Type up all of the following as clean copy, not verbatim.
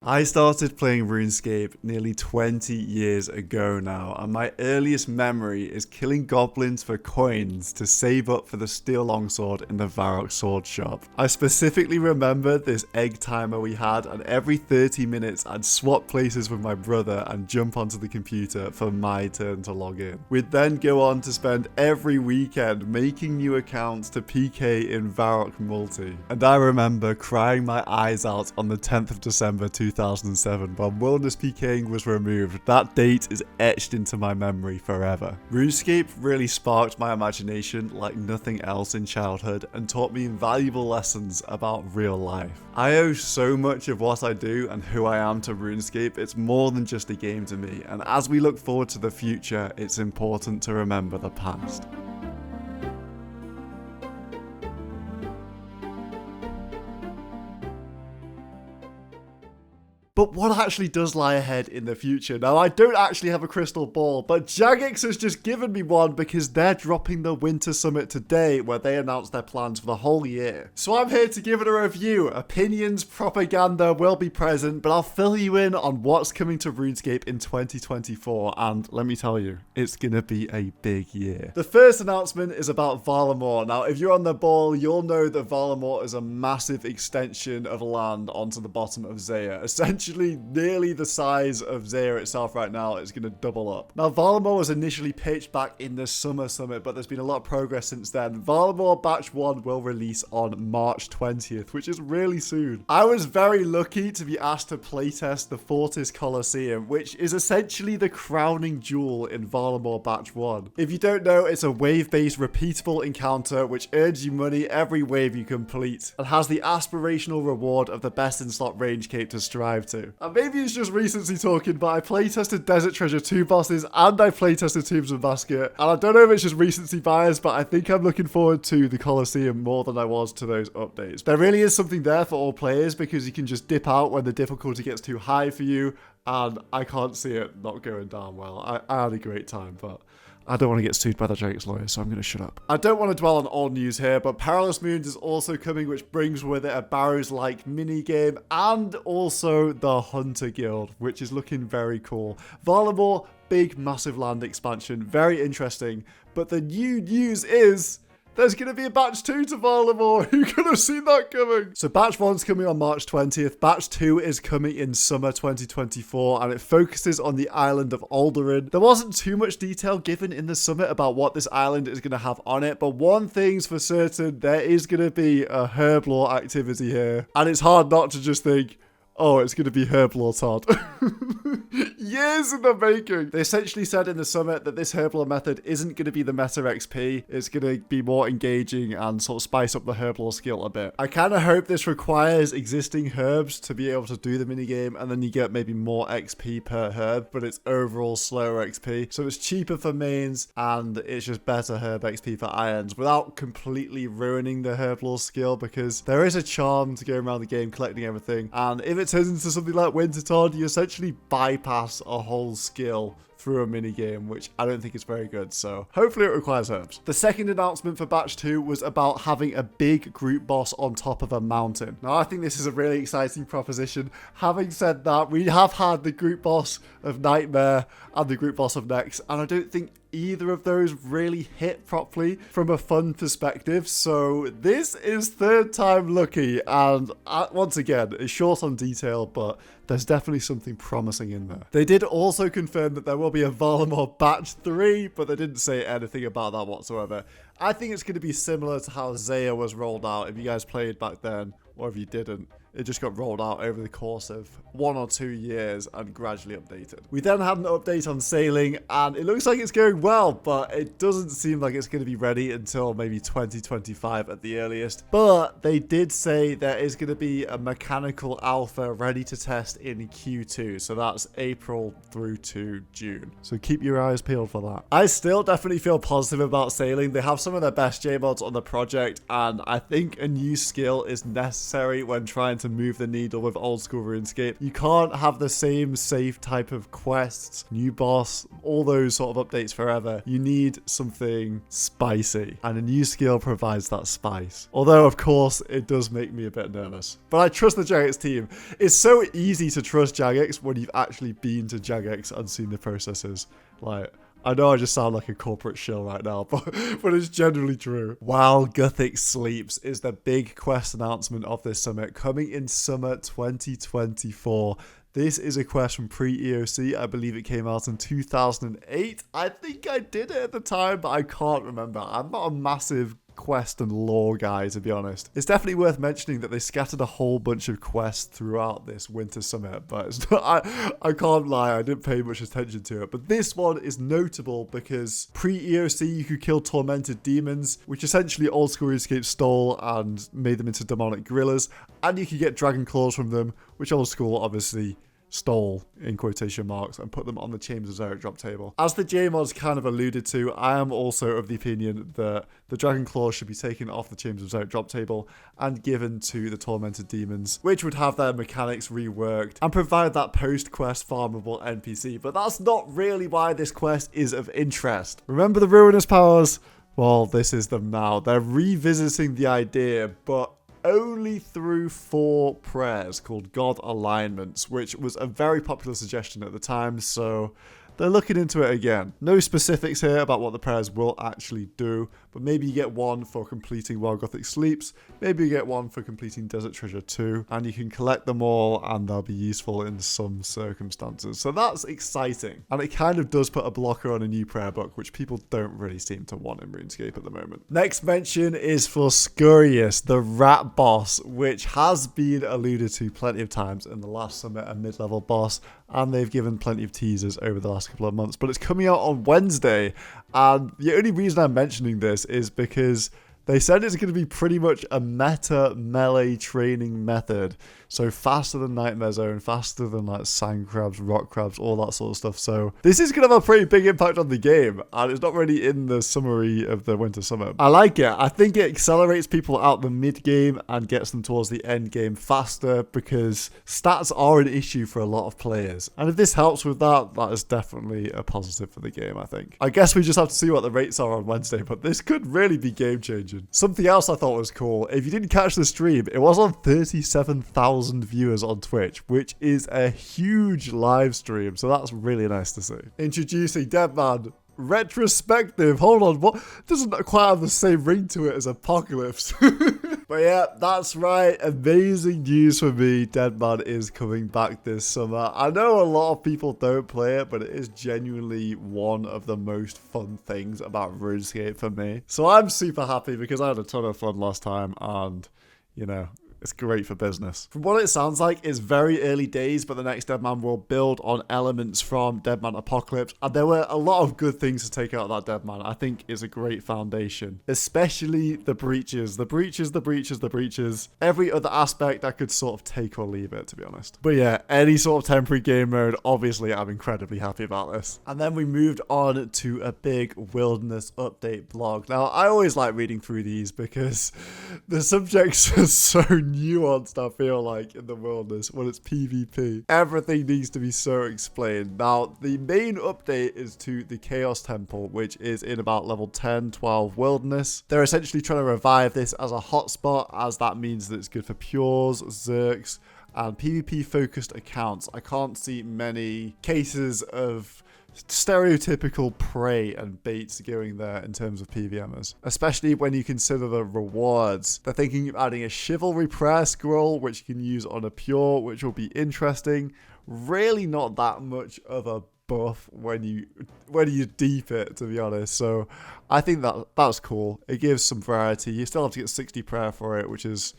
I started playing Runescape nearly 20 years ago now, and my earliest memory is killing goblins for coins to save up for the steel longsword in the Varrock sword shop. I specifically remember this egg timer we had, and every 30 minutes I'd swap places with my brother and jump onto the computer for my turn to log in. We'd then go on to spend every weekend making new accounts to PK in Varrock Multi. And I remember crying my eyes out on the 10th of December 2007 when wilderness PKing was removed. That date is etched into my memory forever. RuneScape really sparked my imagination like nothing else in childhood and taught me invaluable lessons about real life. I owe so much of what I do and who I am to RuneScape. It's more than just a game to me, and as we look forward to the future, it's important to remember the past. But what actually does lie ahead in the future? Now, I don't actually have a crystal ball, but Jagex has just given me one because they're dropping the Winter Summit today where they announced their plans for the whole year. So I'm here to give it a review. Opinions, propaganda will be present, but I'll fill you in on what's coming to RuneScape in 2024, and let me tell you, it's gonna be a big year. The first announcement is about Varamore. Now, if you're on the ball, you'll know that Varamore is a massive extension of land onto the bottom of Zaya. Essentially, nearly the size of Zaya itself right now. Is going to double up. Now, Varamore was initially pitched back in the Summer Summit, but there's been a lot of progress since then. Varamore Batch 1 will release on March 20th, which is really soon. I was very lucky to be asked to playtest the Fortis Coliseum, which is essentially the crowning jewel in Varamore Batch 1. If you don't know, it's a wave-based repeatable encounter which earns you money every wave you complete and has the aspirational reward of the best in slot range cape to strive to. And maybe it's just recency talking, but I playtested Desert Treasure 2 bosses and I playtested Tombs of Basket. And I don't know if it's just recency bias, but I think I'm looking forward to the Coliseum more than I was to those updates. There really is something there for all players because you can just dip out when the difficulty gets too high for you, and I can't see it not going down well. I had a great time, but I don't want to get sued by the Jagex lawyer, so I'm going to shut up. I don't want to dwell on old news here, but Perilous Moons is also coming, which brings with it a Barrows-like minigame and also the Hunter Guild, which is looking very cool. Varamore, big, massive land expansion, very interesting. But the new news is there's going to be a Batch 2 to Varamore. Who could have seen that coming? So Batch 1's coming on March 20th. Batch 2 is coming in summer 2024, and it focuses on the island of Alderaan. There wasn't too much detail given in the summit about what this island is going to have on it, but one thing's for certain, there is going to be a herb lore activity here. And it's hard not to just think, oh, it's going to be herb lore Todd. Years in the making. They essentially said in the summit that this herb lore method isn't going to be the meta XP. It's going to be more engaging and sort of spice up the herb lore skill a bit. I kind of hope this requires existing herbs to be able to do the minigame, and then you get maybe more XP per herb, but it's overall slower XP. So it's cheaper for mains, and it's just better herb XP for irons without completely ruining the herb lore skill, because there is a charm to going around the game collecting everything, and if it turns into something like Winter Todd, you essentially bypass a whole skill through a minigame, which I don't think is very good, so hopefully it requires herbs. The second announcement for Batch 2 was about having a big group boss on top of a mountain. Now, I think this is a really exciting proposition. Having said that, we have had the group boss of Nightmare and the group boss of Nex, and I don't think either of those really hit properly from a fun perspective, so this is third time lucky, and once again, it's short on detail, but there's definitely something promising in there. They did also confirm that there will be a Varamore Batch 3, but they didn't say anything about that whatsoever. I think it's going to be similar to how Zaya was rolled out, if you guys played back then, or if you didn't. It just got rolled out over the course of 1 or 2 years and gradually updated. We then had an update on sailing, and it looks like it's going well, but it doesn't seem like it's going to be ready until maybe 2025 at the earliest. But they did say there is going to be a mechanical alpha ready to test in Q2, so that's April through to June. So keep your eyes peeled for that. I still definitely feel positive about sailing. They have some of their best J-mods on the project, and I think a new skill is necessary when trying to move the needle with old school RuneScape. You can't have the same safe type of quests, new boss, all those sort of updates forever. You need something spicy, and a new skill provides that spice. Although, of course, it does make me a bit nervous. But I trust the Jagex team. It's so easy to trust Jagex when you've actually been to Jagex and seen the processes. Like, I know I just sound like a corporate shill right now, but it's generally true. While Guthic Sleeps is the big quest announcement of this summit, coming in summer 2024. This is a quest from pre-EOC. I believe it came out in 2008. I think I did it at the time, but I can't remember. I'm not a massive quest and lore guy, to be honest. It's definitely worth mentioning that they scattered a whole bunch of quests throughout this winter summit, but it's not, I can't lie, I didn't pay much attention to it. But this one is notable because pre-EOC you could kill tormented demons, which essentially old school RuneScape stole and made them into demonic gorillas, and you could get dragon claws from them, which old school obviously stole in quotation marks and put them on the Chambers of Xeric drop table. As the JMods kind of alluded to, I am also of the opinion that the Dragon Claws should be taken off the Chambers of Xeric drop table and given to the Tormented Demons, which would have their mechanics reworked and provide that post-quest farmable NPC. But that's not really why this quest is of interest. Remember the Ruinous Powers? Well, this is them now. They're revisiting the idea, but only through 4 prayers called God Alignments, which was a very popular suggestion at the time, so they're looking into it again. No specifics here about what the prayers will actually do, but maybe you get one for completing While Gothic Sleeps, maybe you get one for completing Desert Treasure 2, and you can collect them all and they'll be useful in some circumstances. So that's exciting. And it kind of does put a blocker on a new prayer book, which people don't really seem to want in RuneScape at the moment. Next mention is for Scurious, the rat boss, which has been alluded to plenty of times in the last summit, a mid-level boss, and they've given plenty of teasers over the last couple of months, but it's coming out on Wednesday, and the only reason I'm mentioning this is because they said it's going to be pretty much a meta melee training method. So faster than Nightmare Zone, faster than like sand crabs, rock crabs, all that sort of stuff. So this is going to have a pretty big impact on the game, and it's not really in the summary of the Winter Summit. I like it. I think it accelerates people out the mid game and gets them towards the end game faster because stats are an issue for a lot of players. And if this helps with that, that is definitely a positive for the game, I think. I guess we just have to see what the rates are on Wednesday, but this could really be game changing. Something else I thought was cool, if you didn't catch the stream, it was on 37,000 viewers on Twitch, which is a huge live stream, so that's really nice to see. Introducing Deadman Retrospective. Hold on, what? Doesn't quite have the same ring to it as Apocalypse. But yeah, that's right. Amazing news for me. Deadman is coming back this summer. I know a lot of people don't play it, but it is genuinely one of the most fun things about RuneScape for me. So I'm super happy because I had a ton of fun last time, and you know, it's great for business. From what it sounds like, it's very early days, but the next Deadman will build on elements from Deadman Apocalypse, and there were a lot of good things to take out of that Deadman. I think it's a great foundation, especially the breaches. The breaches, the breaches, the breaches. Every other aspect I could sort of take or leave it, to be honest. But yeah, any sort of temporary game mode, obviously I'm incredibly happy about this. And then we moved on to a big wilderness update blog. Now, I always like reading through these because the subjects are so nuanced, I feel like, in the wilderness when it's PvP. Everything needs to be so explained. Now, the main update is to the Chaos Temple, which is in about level 10, 12 wilderness. They're essentially trying to revive this as a hotspot, as that means that it's good for Pures, Zerks, and PvP focused accounts. I can't see many cases of stereotypical prey and baits going there in terms of PVMers, especially when you consider the rewards. They're thinking of adding a chivalry prayer scroll, which you can use on a pure, which will be interesting. Really not that much of a buff when you deep it, to be honest. So I think that's cool. It gives some variety. You still have to get 60 prayer for it, which is,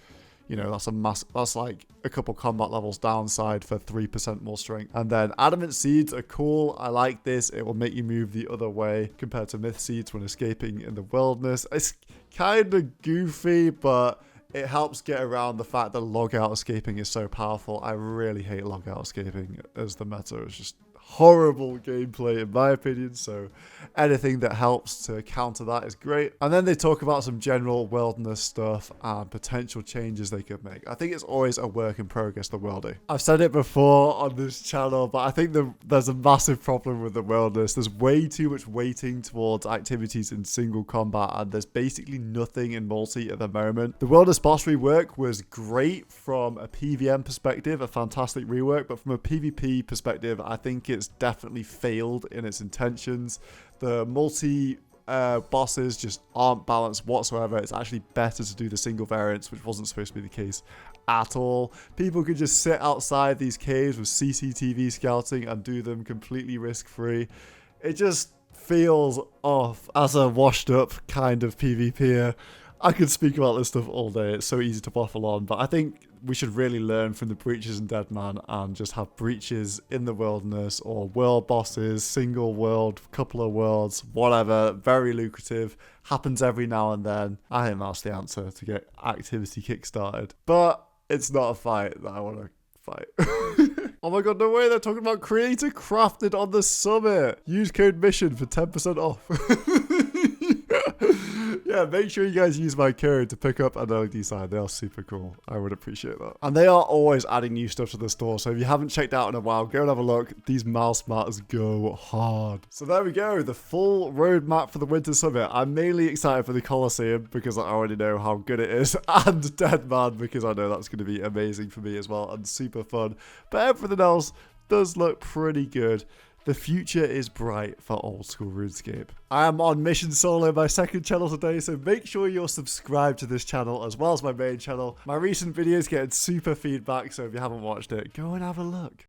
you know, that's like a couple combat levels downside for 3% more strength. And then Adamant Seeds are cool. I like this. It will make you move the other way compared to Myth Seeds when escaping in the wilderness. It's kind of goofy, but it helps get around the fact that log out escaping is so powerful. I really hate log out escaping as the meta. It's just horrible gameplay in my opinion, so anything that helps to counter that is great. And then they talk about some general wilderness stuff and potential changes they could make. I think it's always a work in progress, the worldie. I've said it before on this channel, but I think there's a massive problem with the wilderness. There's way too much weighting towards activities in single combat, and there's basically nothing in multi at the moment. The wilderness boss rework was great from a PvM perspective, a fantastic rework, but from a PvP perspective, I think it's definitely failed in its intentions. The multi bosses just aren't balanced whatsoever. It's actually better to do the single variants, which wasn't supposed to be the case at all. People could just sit outside these caves with CCTV scouting and do them completely risk-free. It just feels off as a washed up kind of PvPer. I could speak about this stuff all day. It's so easy to waffle on, but I think we should really learn from the breaches in Deadman and just have breaches in the wilderness or world bosses, single world, couple of worlds, whatever. Very lucrative. Happens every now and then. I think that's the answer to get activity kickstarted. But it's not a fight that I want to fight. Oh my god, no way, they're talking about creator crafted on the summit. Use code mission for 10% off. Yeah, make sure you guys use my code to pick up an LED sign. They are super cool. I would appreciate that. And they are always adding new stuff to the store. So if you haven't checked out in a while, go and have a look. These mouse mats go hard. So there we go. The full roadmap for the Winter Summit. I'm mainly excited for the Colosseum because I already know how good it is. And Deadman because I know that's going to be amazing for me as well and super fun. But everything else does look pretty good. The future is bright for old school RuneScape. I am on Mission Solo, my second channel today, so make sure you're subscribed to this channel as well as my main channel. My recent videos getting super feedback, so if you haven't watched it, go and have a look.